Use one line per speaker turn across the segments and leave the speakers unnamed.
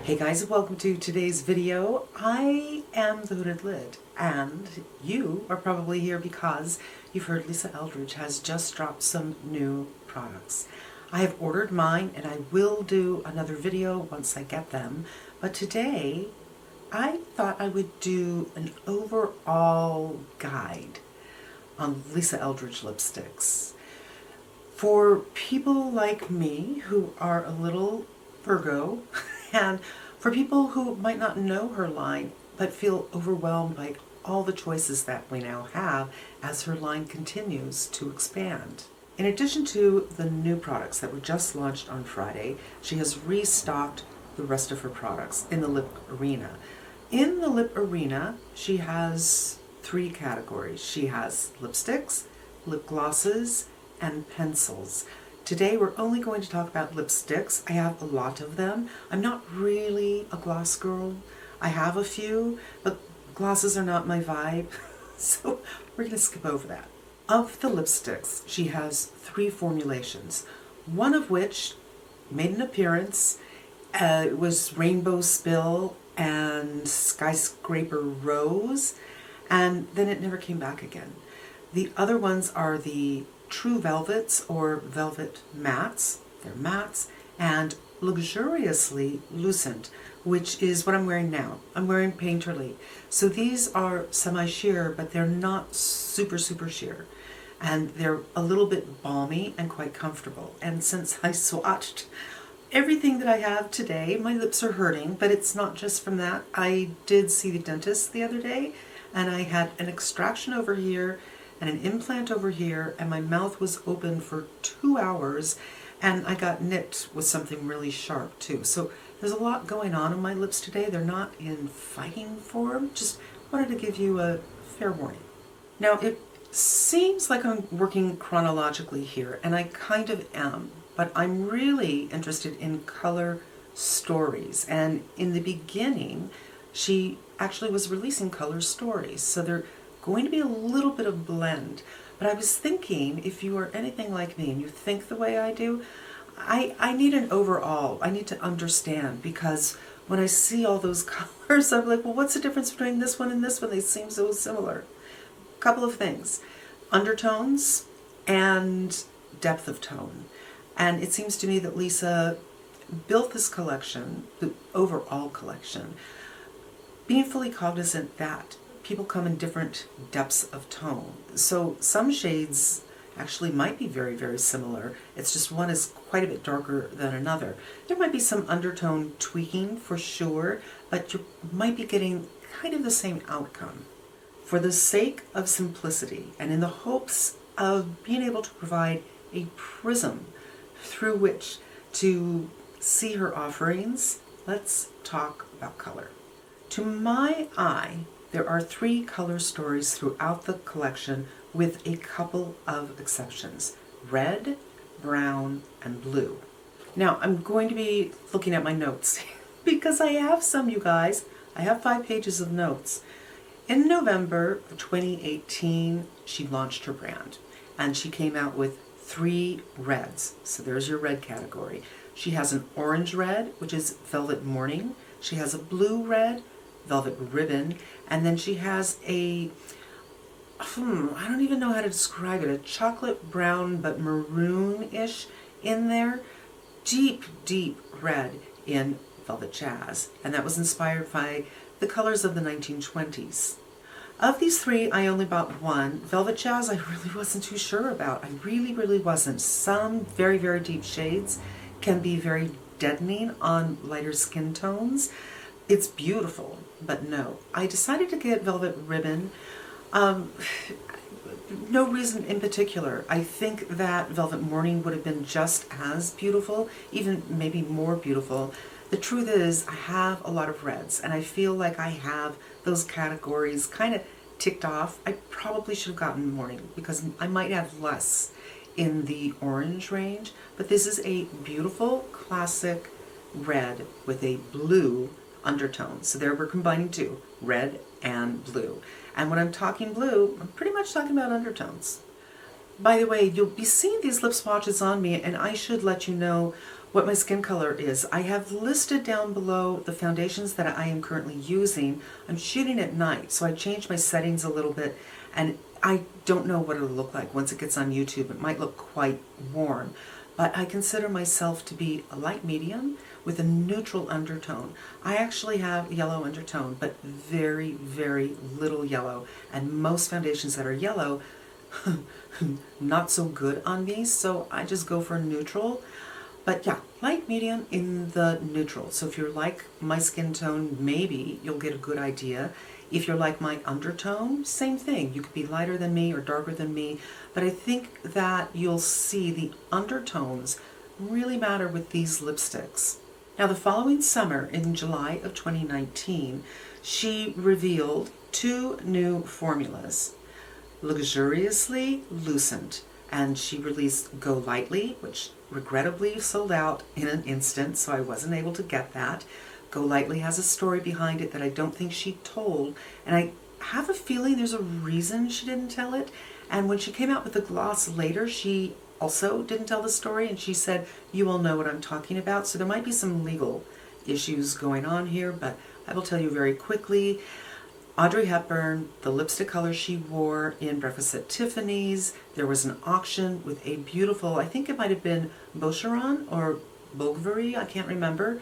Hey guys, and welcome to today's video. I am the Hooded Lid, and you are probably here because you've heard Lisa Eldridge has just dropped some new products. I have ordered mine and I will do another video once I get them, but today I thought I would do an overall guide on Lisa Eldridge Lipsticks. For people like me who are a little Virgo, and for people who might not know her line but feel overwhelmed by all the choices that we now have as her line continues to expand. In addition to the new products that were just launched on Friday, she has restocked the rest of her products in the lip arena. In the lip arena, she has three categories. She has lipsticks, lip glosses, and pencils. Today we're only going to talk about lipsticks. I have a lot of them. I'm not really a gloss girl. I have a few, but glosses are not my vibe, so we're going to skip over that. Of the lipsticks, she has three formulations, one of which made an appearance. It was Rainbow Spill and Skyscraper Rose, and then it never came back again. The other ones are the True Velvets or Velvet Mattes. They're mattes, and Luxuriously Lucent, which is what I'm wearing now. I'm wearing Painterly. So these are semi-sheer, but they're not super sheer. And they're a little bit balmy and quite comfortable. And since I swatched everything that I have today, my lips are hurting, but it's not just from that. I did see the dentist the other day, and I had an extraction over here and an implant over here, and my mouth was open for 2 hours, and I got nipped with something really sharp too. So there's a lot going on my lips today. They're not in fighting form. Just wanted to give you a fair warning. Now, it seems like I'm working chronologically here, and I kind of am, but I'm really interested in color stories. And in the beginning, she actually was releasing color stories. So they're going to be a little bit of blend. But I was thinking, if you are anything like me and you think the way I do, I need an overall. I need to understand, because when I see all those colors, I'm like, well, what's the difference between this one and this one? They seem so similar. A couple of things. Undertones and depth of tone. And it seems to me that Lisa built this collection, the overall collection, being fully cognizant that people come in different depths of tone. So some shades actually might be very similar. It's just one is quite a bit darker than another. There might be some undertone tweaking for sure, but you might be getting kind of the same outcome. For the sake of simplicity and in the hopes of being able to provide a prism through which to see her offerings, let's talk about color. To my eye, there are three color stories throughout the collection with a couple of exceptions: red, brown, and blue. Now, I'm going to be looking at my notes because I have some, you guys. I have 5 pages of notes. In November 2018, she launched her brand, and she came out with 3 reds. So there's your red category. She has an orange red, which is Velvet Morning. She has a blue red, Velvet Ribbon, and then she has a, I don't even know how to describe it, a chocolate brown but maroon-ish in there. Deep red in Velvet Jazz, and that was inspired by the colors of the 1920s. Of these 3, I only bought one. Velvet Jazz I really wasn't too sure about. I really wasn't. Some very deep shades can be very deadening on lighter skin tones. It's beautiful, but no. I decided to get Velvet Ribbon. No reason in particular. I think that Velvet Morning would have been just as beautiful, even maybe more beautiful. The truth is, I have a lot of reds, and I feel like I have those categories kind of ticked off. I probably should have gotten Morning because I might have less in the orange range, but this is a beautiful classic red with a blue undertone. So there we're combining 2, red and blue. And when I'm talking blue, I'm pretty much talking about undertones. By the way, you'll be seeing these lip swatches on me, and I should let you know what my skin color is. I have listed down below the foundations that I am currently using. I'm shooting at night, so I changed my settings a little bit, and I don't know what it'll look like once it gets on YouTube. It might look quite warm, but I consider myself to be a light medium with a neutral undertone. I actually have yellow undertone, but very, very little yellow, and most foundations that are yellow, not so good on me, so I just go for neutral. But yeah, light medium in the neutral. So if you're like my skin tone, maybe you'll get a good idea. If you're like my undertone, same thing. You could be lighter than me or darker than me, but I think that you'll see the undertones really matter with these lipsticks. Now the following summer, in July of 2019, she revealed 2 new formulas. Luxuriously Lucent, and she released Go Lightly, which regrettably sold out in an instant, so I wasn't able to get that. Go Lightly has a story behind it that I don't think she told, and I have a feeling there's a reason she didn't tell it. And when she came out with the gloss later, she also didn't tell the story, and she said, you will know what I'm talking about. So there might be some legal issues going on here, but I will tell you very quickly. Audrey Hepburn, the lipstick color she wore in Breakfast at Tiffany's. There was an auction with a beautiful, I think it might have been Boucheron or Bulgari, I can't remember,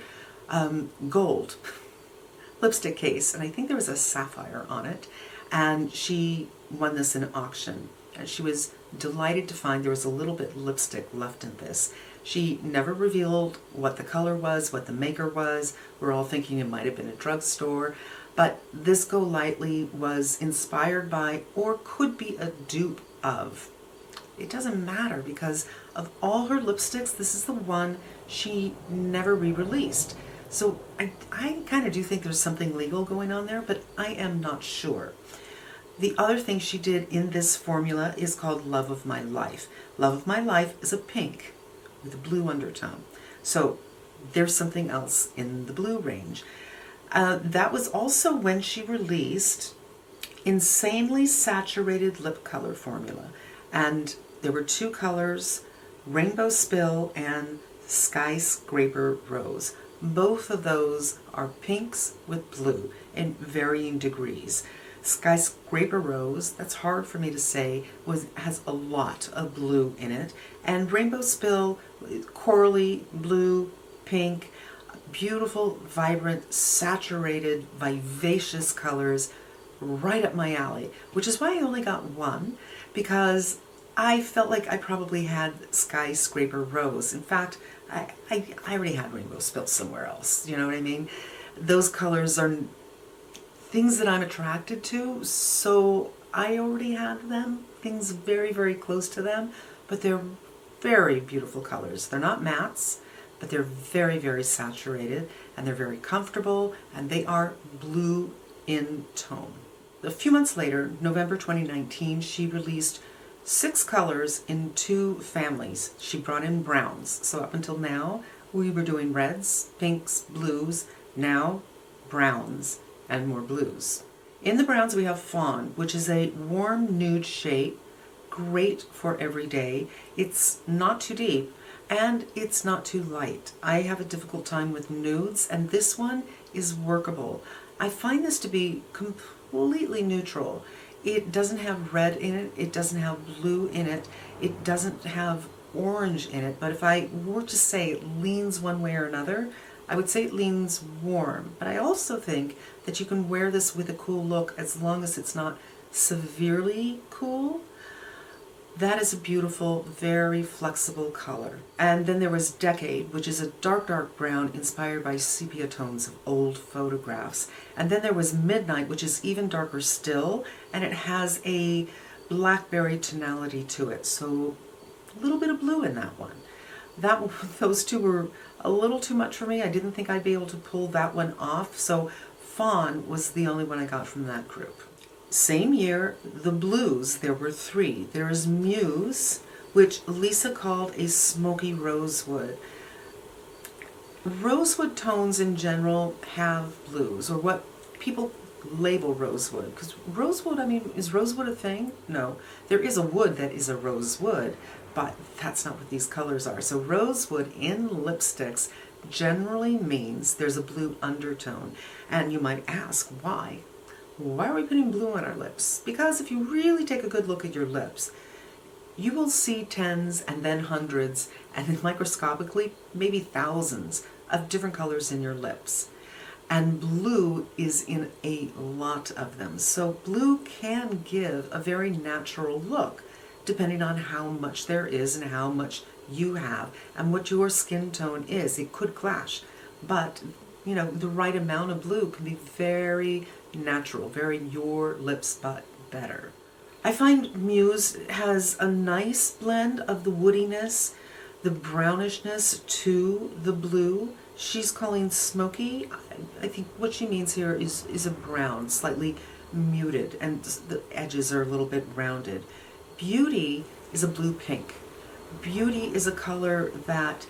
gold lipstick case, and I think there was a sapphire on it, and she won this in auction. And she was delighted to find there was a little bit lipstick left in this. She never revealed what the color was, what the maker was. We're all thinking it might have been a drugstore. But this Go Lightly was inspired by, or could be a dupe of. It doesn't matter, because of all her lipsticks, this is the one she never re-released. So I kind of do think there's something legal going on there, but I am not sure. The other thing she did in this formula is called Love of My Life. Love of My Life is a pink with a blue undertone. So there's something else in the blue range. That was also when she released Insanely Saturated Lip Color Formula. And there were 2 colors, Rainbow Spill and Skyscraper Rose. Both of those are pinks with blue in varying degrees. Skyscraper Rose, that's hard for me to say, has a lot of blue in it. And Rainbow Spill, corally, blue, pink, beautiful, vibrant, saturated, vivacious colors, right up my alley, which is why I only got one, because I felt like I probably had Skyscraper Rose. In fact, I already had Rainbow Spill somewhere else, you know what I mean? Those colors are things that I'm attracted to, so I already had them, things very, very close to them, but they're very beautiful colors. They're not mattes, but they're very, very saturated, and they're very comfortable, and they are blue in tone. A few months later, November 2019, she released 6 colors in 2 families. She brought in browns. So up until now, we were doing reds, pinks, blues, now browns and more blues. In the browns we have Fawn, which is a warm nude shade, great for every day. It's not too deep and it's not too light. I have a difficult time with nudes, and this one is workable. I find this to be completely neutral. It doesn't have red in it, it doesn't have blue in it, it doesn't have orange in it, but if I were to say it leans one way or another, I would say it leans warm. But I also think that you can wear this with a cool look as long as it's not severely cool. That is a beautiful, very flexible color. And then there was Decade, which is a dark, dark brown inspired by sepia tones of old photographs. And then there was Midnight, which is even darker still, and it has a blackberry tonality to it. So a little bit of blue in that one. Those 2 were a little too much for me. I didn't think I'd be able to pull that one off. So Fawn was the only one I got from that group. Same year, the blues, there were 3. There is Muse, which Lisa called a smoky rosewood. Rosewood tones in general have blues, or what people label rosewood, because rosewood, I mean, is rosewood a thing? No. There is a wood that is a rosewood, but that's not what these colors are. So rosewood in lipsticks generally means there's a blue undertone. And you might ask, why? Why are we putting blue on our lips? Because if you really take a good look at your lips, you will see tens and then hundreds, and then microscopically, maybe thousands of different colors in your lips. And blue is in a lot of them. So blue can give a very natural look, depending on how much there is and how much you have and what your skin tone is. It could clash, but you know, the right amount of blue can be very natural, very your lips but better. I find Muse has a nice blend of the woodiness, the brownishness to the blue. She's calling smoky. I think what she means here is a brown, slightly muted, and the edges are a little bit rounded. Beauty is a blue pink. Beauty is a color that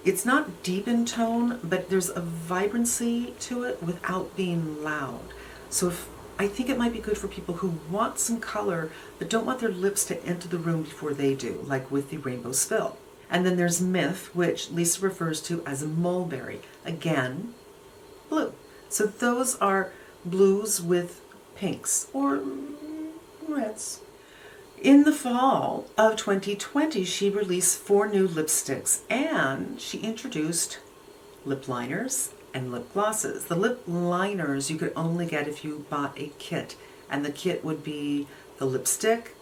it's not deep in tone, but there's a vibrancy to it without being loud. So I think it might be good for people who want some color but don't want their lips to enter the room before they do, like with the Rainbow Spill. And then there's Myth, which Lisa refers to as a mulberry. Again, blue. So those are blues with pinks or reds. In the fall of 2020, she released 4 new lipsticks, and she introduced lip liners and lip glosses. The lip liners you could only get if you bought a kit, and the kit would be the lipstick,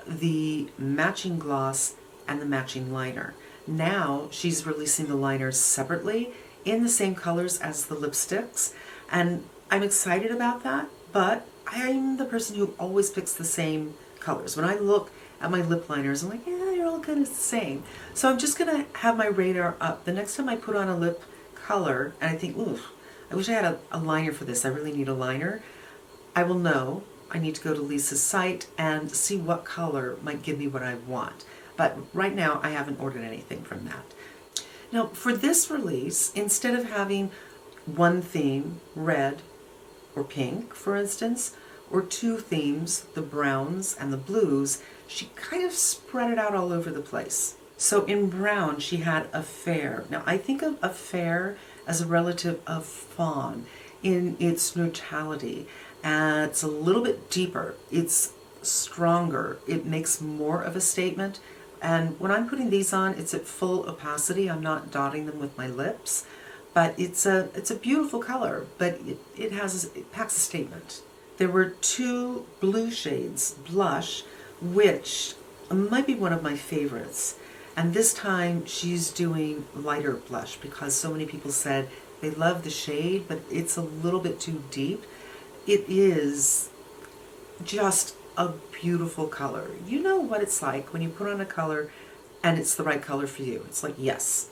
the matching gloss, and the matching liner. Now she's releasing the liners separately in the same colors as the lipsticks, and I'm excited about that, but I'm the person who always picks the same colors. When I look at my lip liners, I'm like, yeah, they're all kind of the same. So I'm just gonna have my radar up. The next time I put on a lip color and I think, ooh, I wish I had a liner for this, I really need a liner, I will know I need to go to Lisa's site and see what color might give me what I want. But right now I haven't ordered anything from that. Now for this release, instead of having one theme, red or pink for instance, or 2 themes, the browns and the blues, she kind of spread it out all over the place. So in brown she had Affair. Now I think of Affair as a relative of Fawn in its neutrality. And it's a little bit deeper, it's stronger, it makes more of a statement. And when I'm putting these on, it's at full opacity. I'm not dotting them with my lips, but it's a beautiful color, but it packs a statement. There were 2 blue shades, blush, which might be one of my favorites. And this time she's doing lighter blush because so many people said they love the shade, but it's a little bit too deep. It is just a beautiful color. You know what it's like when you put on a color and it's the right color for you. It's like, yes.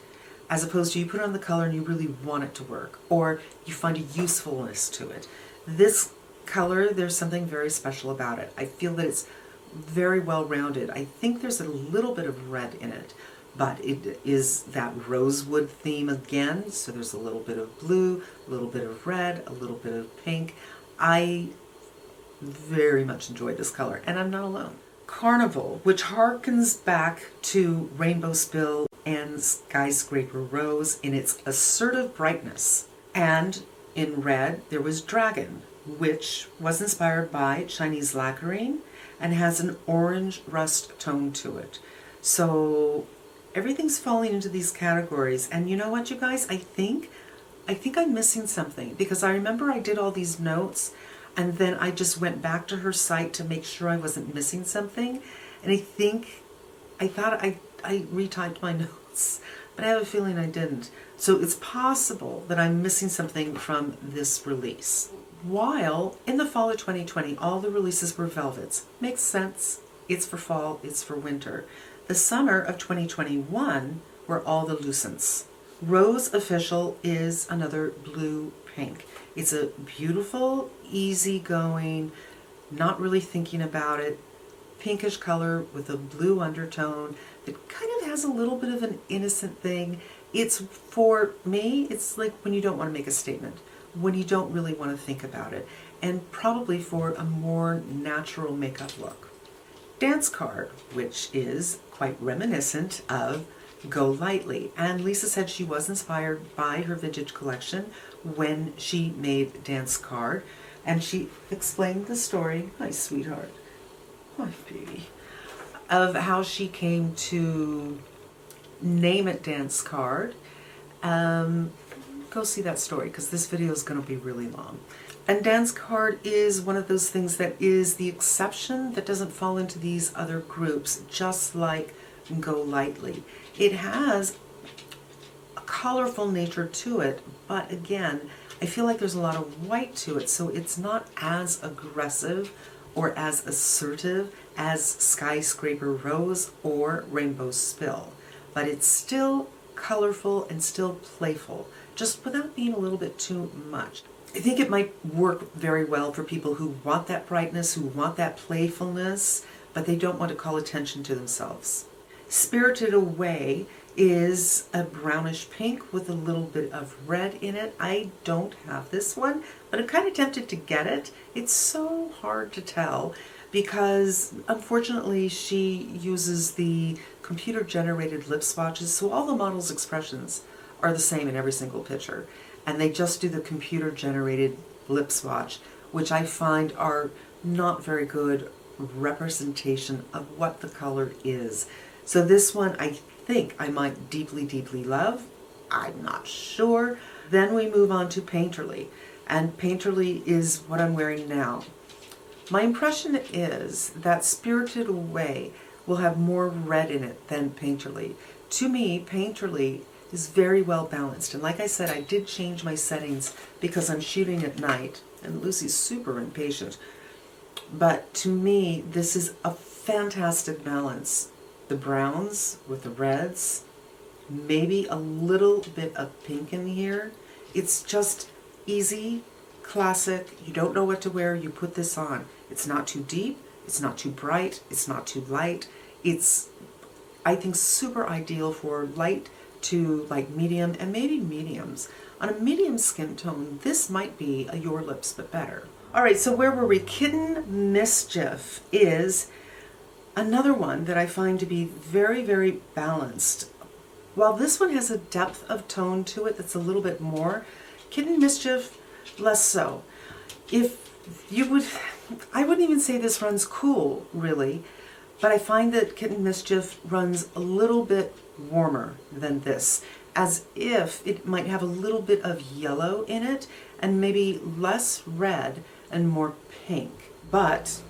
As opposed to you put on the color and you really want it to work, or you find a usefulness to it. This color, there's something very special about it. I feel that it's very well rounded. I think there's a little bit of red in it, but it is that rosewood theme again. So there's a little bit of blue, a little bit of red, a little bit of pink. I very much enjoyed this color, and I'm not alone. Carnival, which harkens back to Rainbow Spill and Skyscraper Rose in its assertive brightness. And in red, there was Dragon, which was inspired by Chinese lacquering and has an orange rust tone to it. So everything's falling into these categories. And you know what, you guys? I think I'm missing something, because I remember I did all these notes and then I just went back to her site to make sure I wasn't missing something. And I thought I retyped my notes, but I have a feeling I didn't. So it's possible that I'm missing something from this release. While in the fall of 2020, all the releases were velvets. Makes sense. It's for fall, it's for winter. The summer of 2021 were all the lucents. Rose Official is another blue pink. It's a beautiful, easygoing, not really thinking about it, pinkish color with a blue undertone that kind of has a little bit of an innocent thing. It's, for me, it's like when you don't want to make a statement, when you don't really want to think about it. and probably for a more natural makeup look. Dance Card, which is quite reminiscent of Go Lightly. And Lisa said she was inspired by her vintage collection when she made Dance Card. And she explained the story, my sweetheart, my baby, of how she came to name it Dance Card. Go see that story because this video is going to be really long. And Dance Card is one of those things that is the exception that doesn't fall into these other groups, just like Go Lightly. It has a colorful nature to it, but again, I feel like there's a lot of white to it, so it's not as aggressive or as assertive as Skyscraper Rose or Rainbow Spill. But it's still colorful and still playful, just without being a little bit too much. I think it might work very well for people who want that brightness, who want that playfulness, but they don't want to call attention to themselves. Spirited Away is a brownish pink with a little bit of red in it. I don't have this one, but I'm kind of tempted to get it. It's so hard to tell because unfortunately she uses the computer-generated lip swatches, so all the model's expressions are the same in every single picture. And they just do the computer-generated lip swatch, which I find are not very good representation of what the color is. So this one I think I might deeply, deeply love. I'm not sure. Then we move on to Painterly. And Painterly is what I'm wearing now. My impression is that Spirited Away will have more red in it than Painterly. To me, Painterly is very well balanced. And like I said, I did change my settings because I'm shooting at night and Lucy's super impatient. But to me, this is a fantastic balance. The browns with the reds, maybe a little bit of pink in here. It's just easy, classic. You don't know what to wear, you put this on. It's not too deep, it's not too bright, it's not too light. It's, I think, super ideal for light to like medium and maybe mediums. On a medium skin tone, this might be a Your Lips But Better. All right, so where were we? Kitten Mischief is another one that I find to be very, very balanced. While this one has a depth of tone to it that's a little bit more, Kitten Mischief, less so. If you would, I wouldn't even say this runs cool, really, but I find that Kitten Mischief runs a little bit warmer than this, as if it might have a little bit of yellow in it and maybe less red and more pink. But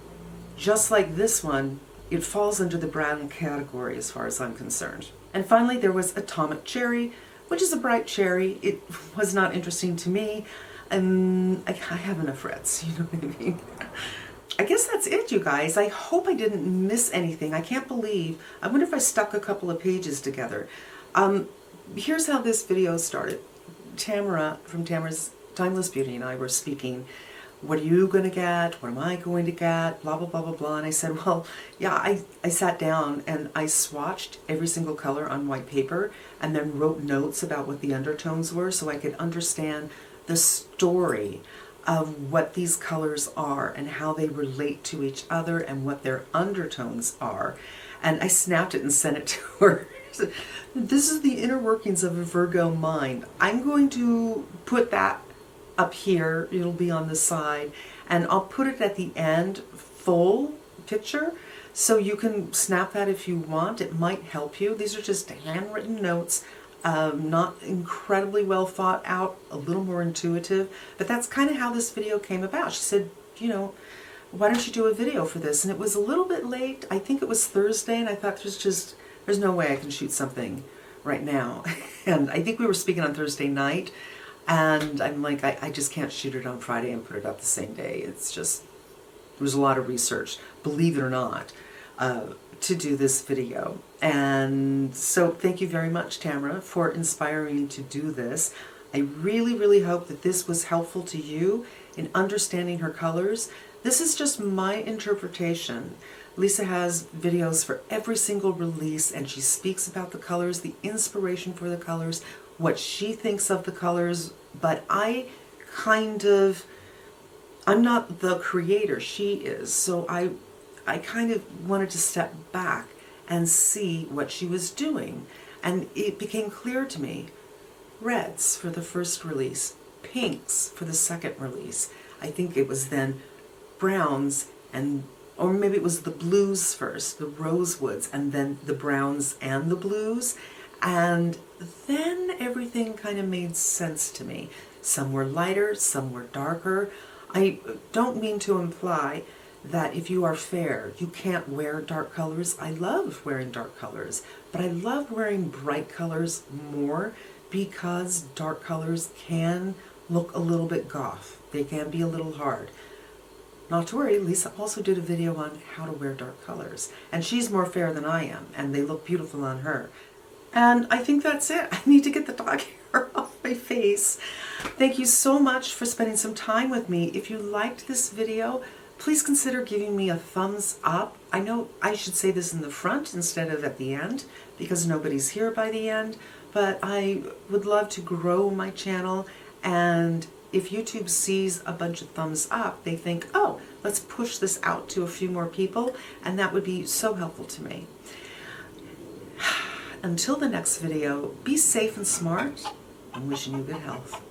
just like this one, it falls under the brown category as far as I'm concerned. And finally there was Atomic Cherry, which is a bright cherry. It was not interesting to me, and I have enough reds, you know what I mean? I guess that's it, you guys. I hope I didn't miss anything. I can't believe, I wonder if I stuck a couple of pages together. Here's how this video started. Tamara from Tamara's Timeless Beauty and I were speaking. What are you going to get? What am I going to get? Blah, blah, blah, blah, blah. And I said, well, yeah, I sat down and I swatched every single color on white paper and then wrote notes about what the undertones were so I could understand the story of what these colors are and how they relate to each other and what their undertones are. And I snapped it and sent it to her. This is the inner workings of a Virgo mind. I'm going to put that up here. It'll be on the side, and I'll put it at the end, full picture, so you can snap that if you want. It might help you. These are just handwritten notes, not incredibly well thought out, a little more intuitive, but that's kind of how this video came about. She said, you know, why don't you do a video for this? And it was a little bit late. I think it was Thursday, and I thought there's no way I can shoot something right now. And I think we were speaking on Thursday night, and I'm like, I just can't shoot it on Friday and put it up the same day. It's just, there was a lot of research, believe it or not, to do this video. And so thank you very much, Tamara, for inspiring me to do this. I really, really hope that this was helpful to you in understanding her colors. This is just my interpretation. Lisa has videos for every single release, and she speaks about the colors, the inspiration for the colors, what she thinks of the colors, but I kind of I'm not the creator, she is, so I kind of wanted to step back and see what she was doing. And it became clear to me, reds for the first release, pinks for the second release. I think it was then browns, and or maybe it was the blues first, the rosewoods, and then the browns and the blues. And then everything kind of made sense to me. Some were lighter, some were darker. I don't mean to imply that if you are fair, you can't wear dark colors. I love wearing dark colors, but I love wearing bright colors more because dark colors can look a little bit goth. They can be a little hard. Not to worry, Lisa also did a video on how to wear dark colors, and she's more fair than I am, and they look beautiful on her. And I think that's it. I need to get the dog hair off my face. Thank you so much for spending some time with me. If you liked this video, please consider giving me a thumbs up. I know I should say this in the front instead of at the end because nobody's here by the end, but I would love to grow my channel, and if YouTube sees a bunch of thumbs up, they think, oh, let's push this out to a few more people, and that would be so helpful to me. Until the next video, be safe and smart. I'm wishing you good health.